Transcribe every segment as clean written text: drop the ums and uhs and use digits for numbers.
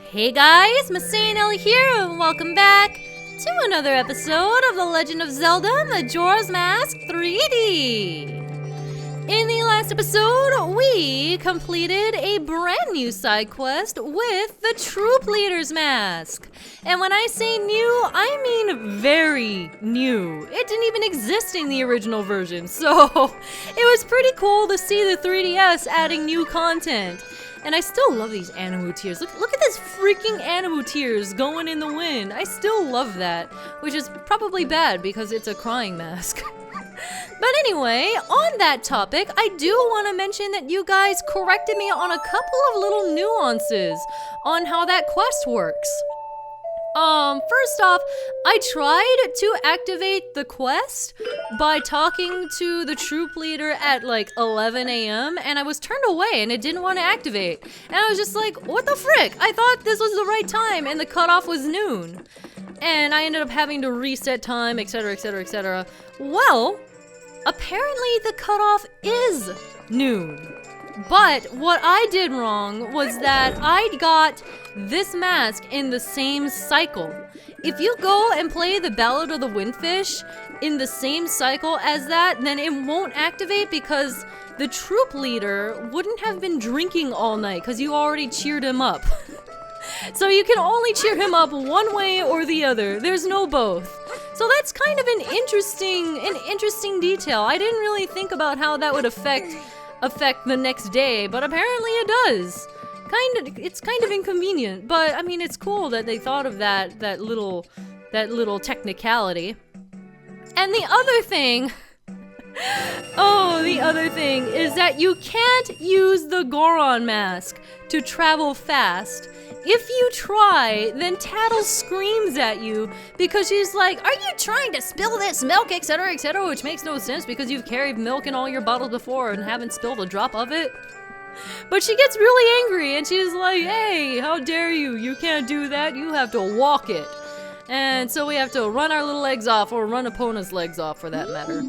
Hey guys, MasaeAnela here, and welcome back to another episode of The Legend of Zelda Majora's Mask 3D. In the last episode, we completed a brand new side quest with the Troop Leader's Mask. And when I say new, I mean very new. It didn't even exist in the original version, so it was pretty cool to see the 3DS adding new content. And I still love these animu tears. Look at this freaking animu tears going in the wind. I still love that, which is probably bad because it's a crying mask. But anyway, on that topic, I do want to mention that you guys corrected me on a couple of little nuances on how that quest works. First off, I tried to activate the quest by talking to the troop leader at like 11 a.m. and I was turned away and it didn't want to activate. And I was just like, what the frick? I thought this was the right time and the cutoff was noon. And I ended up having to reset time, etc, etc, etc. Well, apparently the cutoff is noon. But what I did wrong was that I got this mask in the same cycle. If you go and play the Ballad of the Windfish in the same cycle as that, then it won't activate because the troop leader wouldn't have been drinking all night because you already cheered him up. So you can only cheer him up one way or the other. There's no both. So that's kind of an interesting detail. I didn't really think about how that would affect the next day, but apparently it does. It's kind of inconvenient, but I mean it's cool that they thought of that little technicality. And the other thing is that you can't use the Goron mask to travel fast. If you try, then Tattle screams at you because she's like, are you trying to spill this milk, etc, etc, which makes no sense because you've carried milk in all your bottles before and haven't spilled a drop of it. But she gets really angry and she's like, hey, how dare you? You can't do that. You have to walk it. And so we have to run our little legs off, or run Epona's legs off for that matter.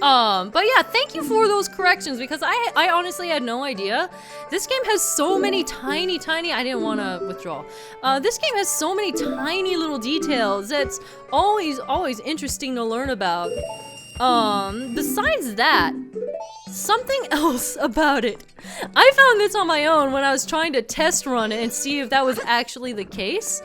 But yeah, thank you for those corrections because I honestly had no idea. This game has so many tiny, I didn't want to withdraw. This game has so many tiny little details that's always interesting to learn about. Besides that, something else about it. I found this on my own when I was trying to test run it and see if that was actually the case.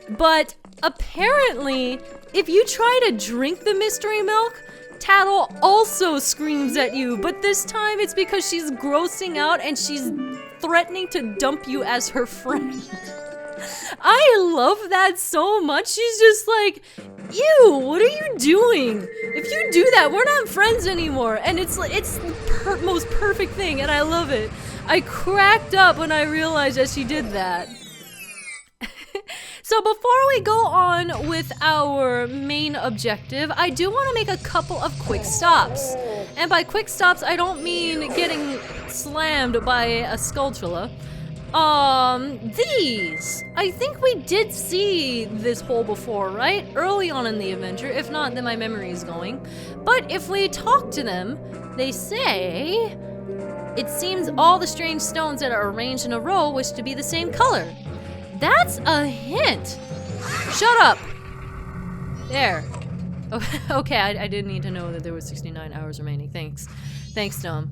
But apparently, if you try to drink the mystery milk, Tattle also screams at you, but this time it's because she's grossing out and she's threatening to dump you as her friend. I love that so much. She's just like, ew, what are you doing? If you do that, we're not friends anymore. And it's the most perfect thing, and I love it. I cracked up when I realized that she did that. So before we go on with our main objective, I do want to make a couple of quick stops. And by quick stops, I don't mean getting slammed by a Skulltula. These! I think we did see this hole before, right? Early on in the adventure. If not, then my memory is going. But if we talk to them, they say, it seems all the strange stones that are arranged in a row wish to be the same color. That's a hint! Shut up! There. Okay, I didn't need to know that there was 69 hours remaining. Thanks, Dom.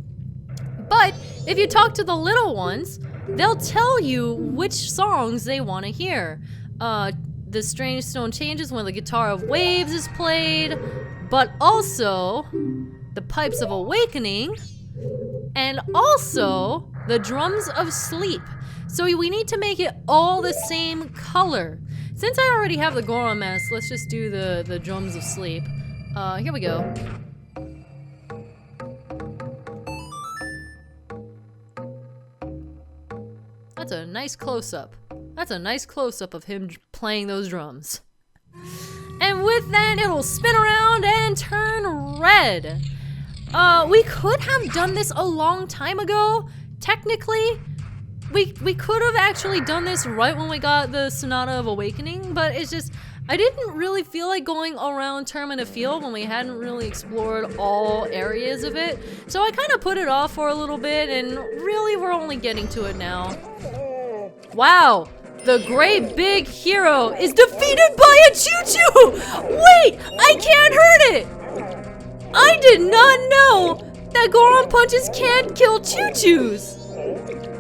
But if you talk to the little ones, they'll tell you which songs they want to hear. The strange stone changes when the Guitar of Waves is played, but also the Pipes of Awakening, and also the Drums of Sleep. So we need to make it all the same color. Since I already have the Goron mask, let's just do the Drums of Sleep. Here we go. That's a nice close-up. That's a nice close-up of him playing those drums. And with that, it'll spin around and turn red. We could have done this a long time ago, technically. We could have actually done this right when we got the Sonata of Awakening, but it's just, I didn't really feel like going around Termina Field when we hadn't really explored all areas of it. So I kind of put it off for a little bit, and really we're only getting to it now. Wow! The great big hero is defeated by a choo-choo! Wait! I can't hurt it! I did not know that Goron punches can't kill choo-choos!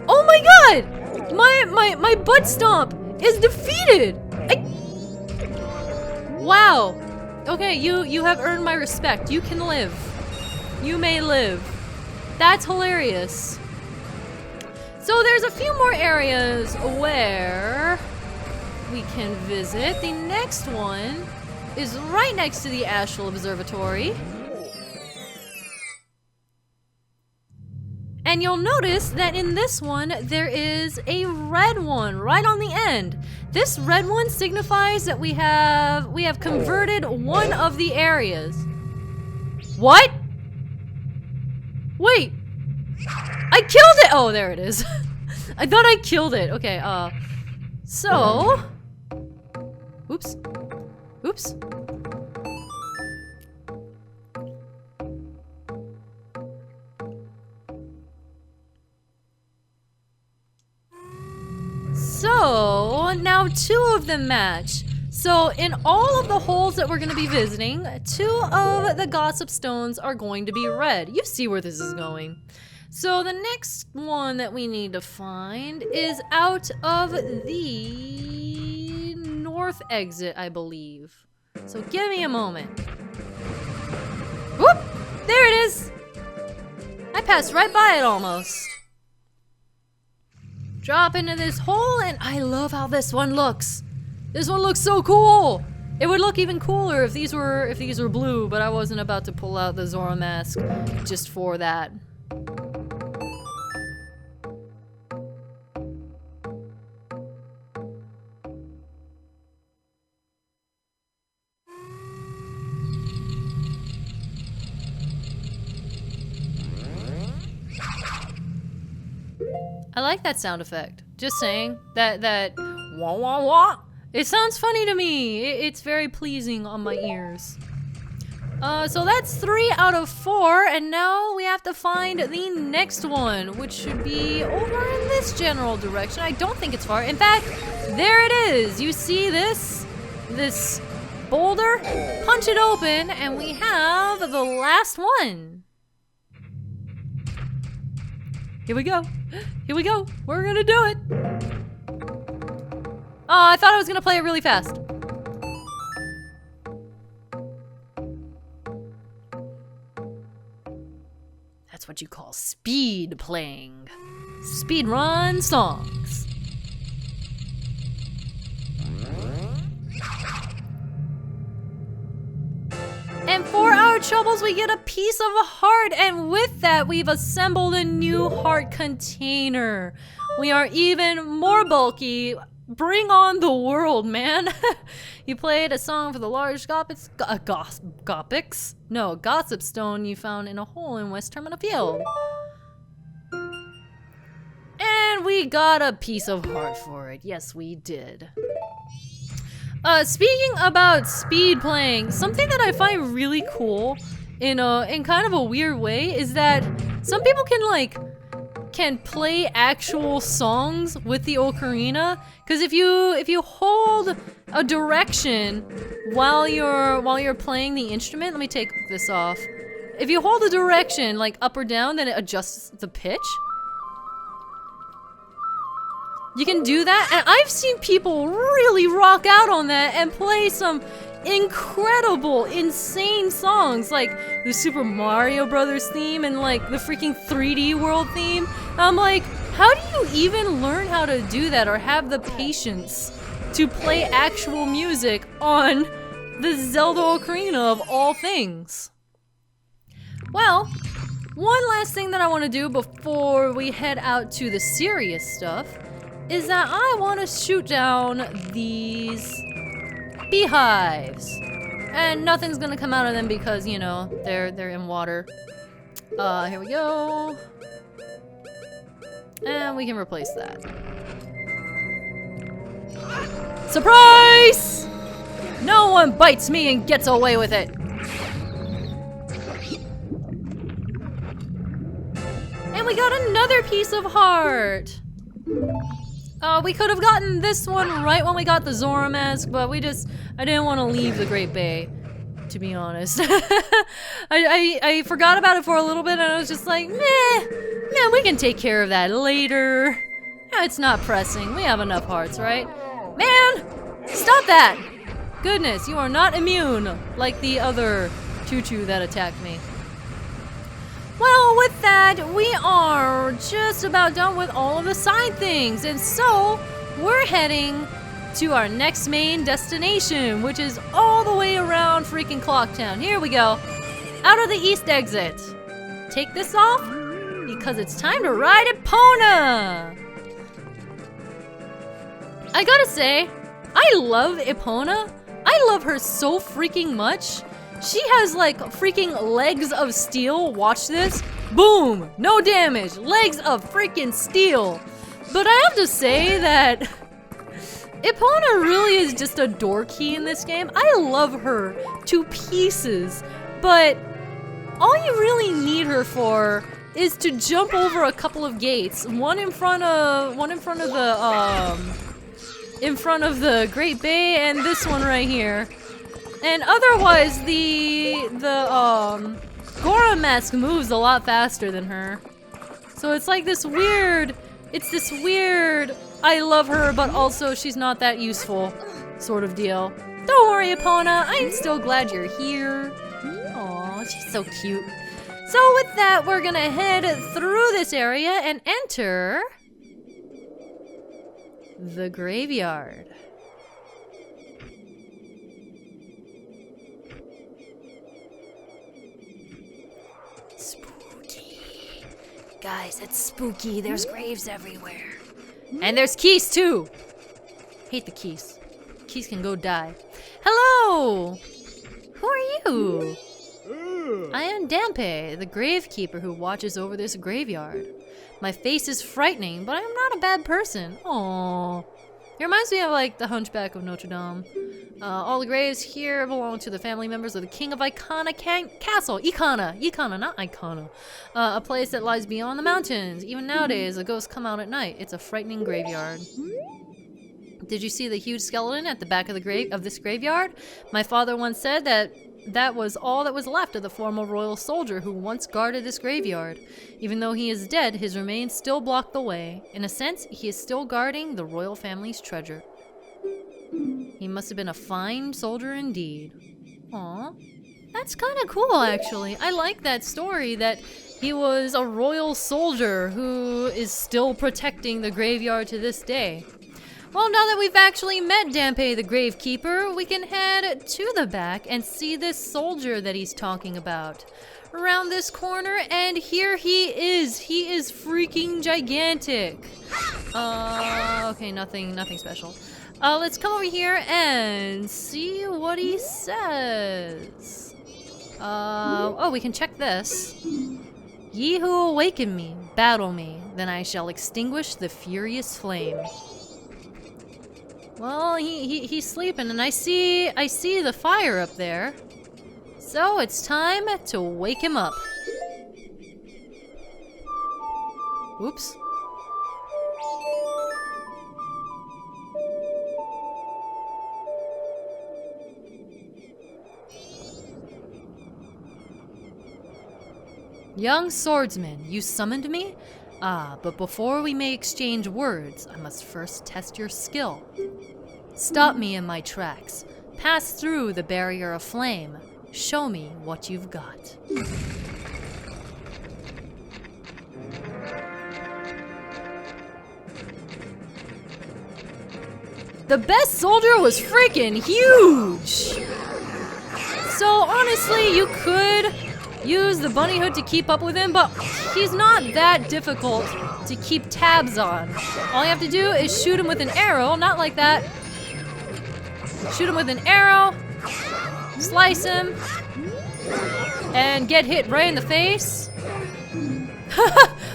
Oh my god! My butt stomp is defeated! Wow! Okay, you have earned my respect. You can live. You may live. That's hilarious. So there's a few more areas where we can visit. The next one is right next to the Astral Observatory. And you'll notice that in this one, there is a red one right on the end. This red one signifies that we have converted one of the areas. What? Wait. I killed it! Oh, there it is. I thought I killed it. Okay, so... Oops. Oops. So, now 2 of them match. So, in all of the holes that we're going to be visiting, 2 of the gossip stones are going to be red. You see where this is going. So, the next one that we need to find is out of the north exit, I believe. So, give me a moment. Whoop! There it is! I passed right by it almost. Drop into this hole, and I love how this one looks. This one looks so cool. It would look even cooler if these were blue, but I wasn't about to pull out the Zora mask just for that. I like that sound effect. Just saying. That wah wah wah. It sounds funny to me. It's very pleasing on my ears. So that's 3 out of 4, and now we have to find the next one, which should be over in this general direction. I don't think it's far. In fact, there it is. You see this boulder? Punch it open, and we have the last one. Here we go. Here we go. We're gonna do it. Oh, I thought I was gonna play it really fast. That's what you call speed playing. Speed run songs. And for our troubles, we get a piece of a heart, and with that, we've assembled a new heart container. We are even more bulky. Bring on the world, man. You played a song for the large gossip stone you found in a hole in West Terminal Field. And we got a piece of heart for it. Yes, we did. Speaking about speed playing, something that I find really cool in kind of a weird way is that some people can play actual songs with the ocarina. Because if you hold a direction while you're playing the instrument, let me take this off. If you hold a direction like up or down, then it adjusts the pitch. You can do that, and I've seen people really rock out on that and play some incredible, insane songs like the Super Mario Brothers theme and like the freaking 3D World theme. I'm like, how do you even learn how to do that or have the patience to play actual music on the Zelda Ocarina of all things? Well, one last thing that I want to do before we head out to the serious stuff is that I want to shoot down these beehives. And nothing's gonna come out of them because, you know, they're in water. Here we go. And we can replace that. Surprise! No one bites me and gets away with it. And we got another piece of heart. We could have gotten this one right when we got the Zora mask, but I didn't want to leave the Great Bay, to be honest. I forgot about it for a little bit and I was just like, meh, we can take care of that later. It's not pressing. We have enough hearts, right? Man, stop that! Goodness, you are not immune like the other choo-choo that attacked me. Well, with that, we are just about done with all of the side things, and so we're heading to our next main destination, which is all the way around freaking Clocktown. Here we go. Out of the east exit. Take this off, because it's time to ride Epona! I gotta say, I love Epona. I love her so freaking much. She has like freaking legs of steel. Watch this. Boom! No damage. Legs of freaking steel. But I have to say that Epona really is just a door key in this game. I love her to pieces. But all you really need her for is to jump over a couple of gates. One in front of the Great Bay and this one right here. And otherwise, the Gora mask moves a lot faster than her. So it's like this weird, I love her, but also she's not that useful sort of deal. Don't worry, Epona, I'm still glad you're here. Aw, she's so cute. So with that, we're gonna head through this area and enter the graveyard. Spooky. Guys, it's spooky. There's graves everywhere. And there's keys too. Hate the keys. Keys can go die. Hello! Who are you? I am Dampe, the gravekeeper who watches over this graveyard. My face is frightening, but I am not a bad person. Aww. It reminds me of like the Hunchback of Notre Dame. All the graves here belong to the family members of the King of Ikana Castle. Ikana, not Ikana. A place that lies beyond the mountains. Even nowadays, the ghosts come out at night. It's a frightening graveyard. Did you see the huge skeleton at the back of this graveyard? My father once said that was all that was left of the former royal soldier who once guarded this graveyard. Even though he is dead, his remains still block the way. In a sense, he is still guarding the royal family's treasure. He must have been a fine soldier indeed. Aw, that's kind of cool actually. I like that story that he was a royal soldier who is still protecting the graveyard to this day. Well, now that we've actually met Dampe the Gravekeeper, we can head to the back and see this soldier that he's talking about. Around this corner, and here he is. He is freaking gigantic. Okay, nothing special. Let's come over here and see what he says. Oh, we can check this. Ye who awaken me, battle me, then I shall extinguish the furious flame. Well, he's sleeping, and I see the fire up there. So it's time to wake him up. Oops. Young swordsman, you summoned me? Ah, but before we may exchange words, I must first test your skill. Stop me in my tracks. Pass through the barrier of flame. Show me what you've got. The best soldier was freaking huge! So honestly, you could use the bunny hood to keep up with him, but he's not that difficult to keep tabs on. All you have to do is shoot him with an arrow, not like that. Shoot him with an arrow, slice him, and get hit right in the face.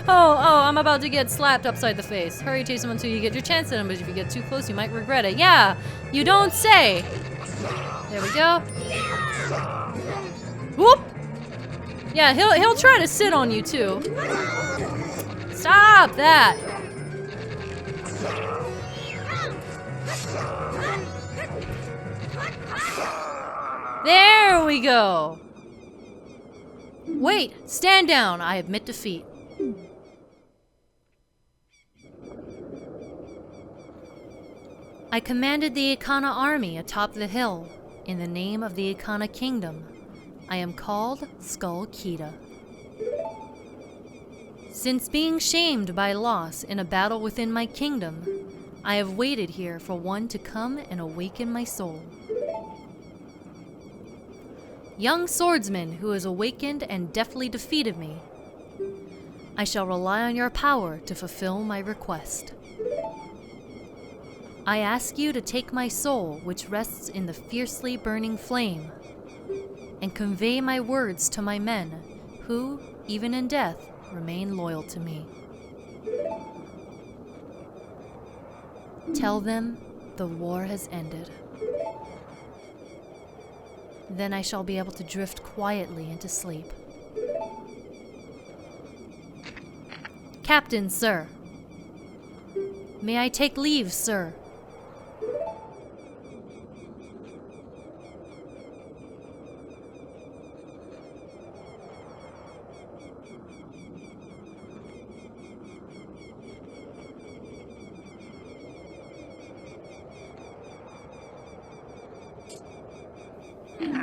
Oh, I'm about to get slapped upside the face. Hurry, chase him until you get your chance at him, but if you get too close, you might regret it. Yeah, you don't say. There we go. Whoop! Yeah, he'll try to sit on you too. Stop that! There we go. Wait, stand down. I admit defeat. I commanded the Ikana army atop the hill in the name of the Ikana kingdom. I am called Skull Keeta. Since being shamed by loss in a battle within my kingdom, I have waited here for one to come and awaken my soul. Young swordsman who has awakened and deftly defeated me, I shall rely on your power to fulfill my request. I ask you to take my soul, which rests in the fiercely burning flame, and convey my words to my men, who, even in death, remain loyal to me. Tell them the war has ended. Then I shall be able to drift quietly into sleep. Captain, sir. May I take leave, sir?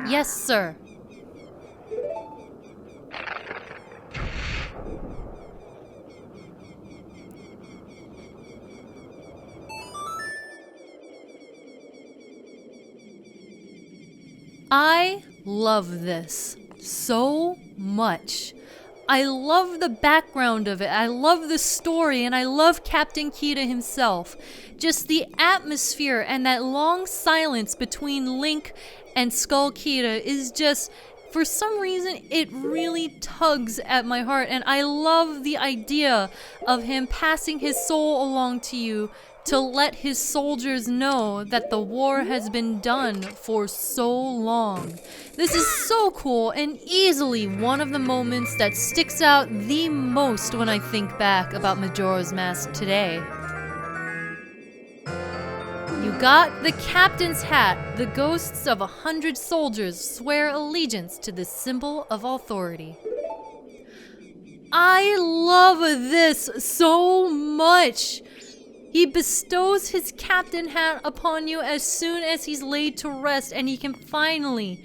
Yes, sir. I love this so much. I love the background of it. I love the story, and I love Captain Keeta himself. Just the atmosphere and that long silence between Link and Skull Keeta is just, for some reason, it really tugs at my heart. And I love the idea of him passing his soul along to you to let his soldiers know that the war has been done for so long. This is so cool and easily one of the moments that sticks out the most when I think back about Majora's Mask today. You got the captain's hat. The ghosts of 100 soldiers swear allegiance to this symbol of authority. I love this so much. He bestows his captain hat upon you as soon as he's laid to rest, and he can finally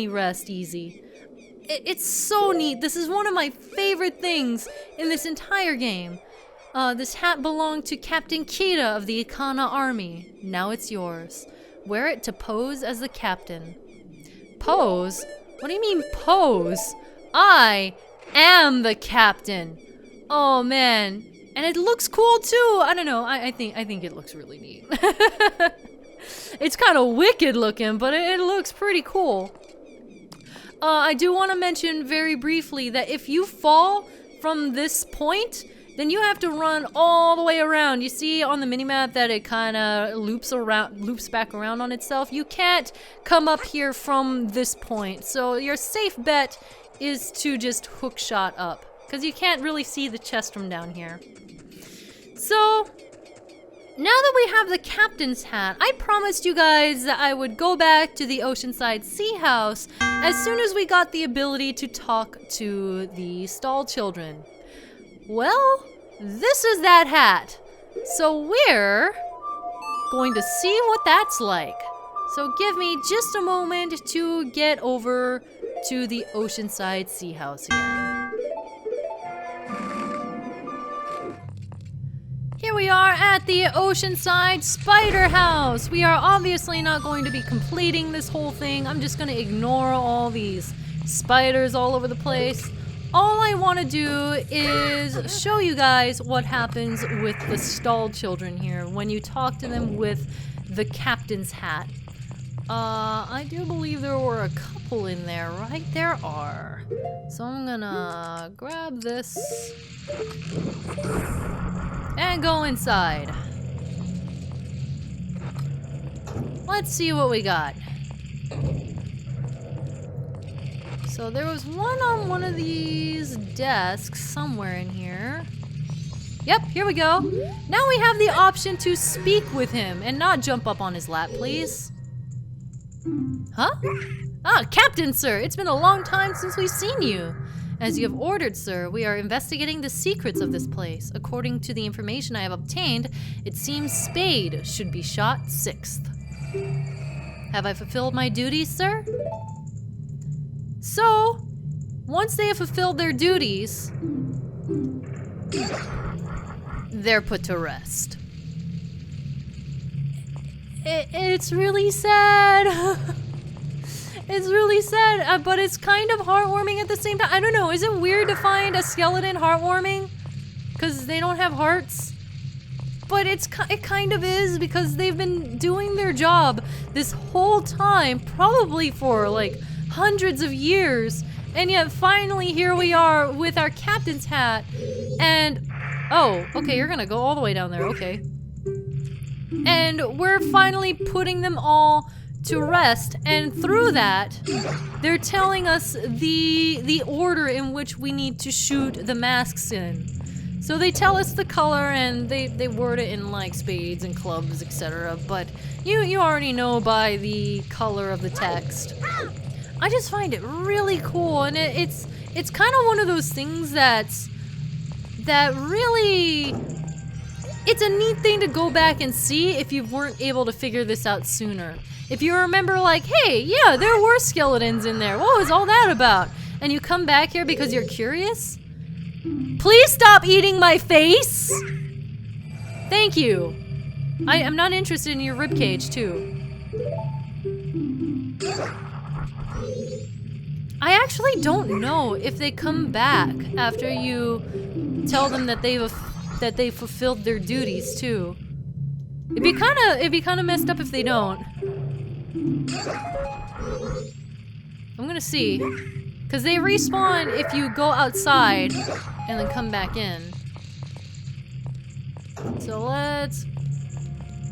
rest easy. It's so neat. This is one of my favorite things in this entire game. This hat belonged to Captain Keeta of the Ikana army. Now it's yours. Wear it to pose as the captain. Pose? What do you mean pose? I am the captain. Oh man. And it looks cool too. I don't know. I think it looks really neat. It's kind of wicked looking, but it looks pretty cool. I do want to mention very briefly that if you fall from this point, then you have to run all the way around. You see on the minimap that it kind of loops back around on itself. You can't come up here from this point. So your safe bet is to just hook shot up, because you can't really see the chest from down here. So, now that we have the captain's hat, I promised you guys that I would go back to the Oceanside Sea House as soon as we got the ability to talk to the stall children. Well, this is that hat. So we're going to see what that's like. So give me just a moment to get over to the Oceanside Sea House again. Here we are at the Oceanside Spider House. We are obviously not going to be completing this whole thing. I'm just going to ignore all these spiders all over the place. All I want to do is show you guys what happens with the stall children here when you talk to them with the captain's hat. I do believe there were a couple in there, right? There are. So I'm gonna grab this and go inside. Let's see what we got. So there was one on one of these desks somewhere in here. Yep, here we go. Now we have the option to speak with him and not jump up on his lap, please. Huh? Ah, Captain, sir! It's been a long time since we've seen you! As you have ordered, sir, we are investigating the secrets of this place. According to the information I have obtained, it seems Spade should be shot 6th. Have I fulfilled my duties, sir? So, once they have fulfilled their duties, they're put to rest. It's really sad. It's really sad, but it's kind of heartwarming at the same time. I don't know, is it weird to find a skeleton heartwarming? Because they don't have hearts? But it kind of is, because they've been doing their job this whole time, probably for like hundreds of years, and yet finally here we are with our captain's hat, and oh, okay, you're gonna go all the way down there, okay. And we're finally putting them all to rest, and through that, they're telling us the order in which we need to shoot the masks in. So they tell us the color, and they word it in like spades and clubs, etc. But you already know by the color of the text. I just find it really cool, and it's kind of one of those things that really, it's a neat thing to go back and see if you weren't able to figure this out sooner. If you remember like, hey, yeah, there were skeletons in there. What was all that about? And you come back here because you're curious? Please stop eating my face! Thank you. I'm not interested in your ribcage, too. I actually don't know if they come back after you tell them that they've fulfilled their duties, too. It'd be kind of messed up if they don't. I'm gonna see, because they respawn if you go outside and then come back in. So let's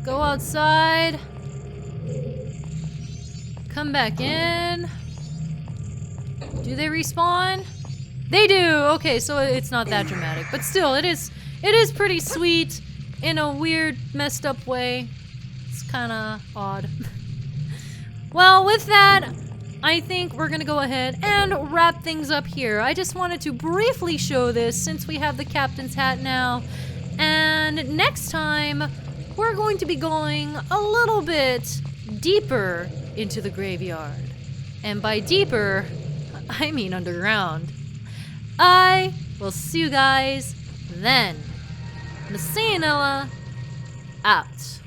go outside, come back in. Do they respawn? They do. Okay, so it's not that dramatic, but still, it is pretty sweet in a weird, messed up way. It's kind of odd. Well, with that, I think we're gonna go ahead and wrap things up here. I just wanted to briefly show this since we have the captain's hat now. And next time, we're going to be going a little bit deeper into the graveyard. And by deeper, I mean underground. I will see you guys then. MasaeAnela, out.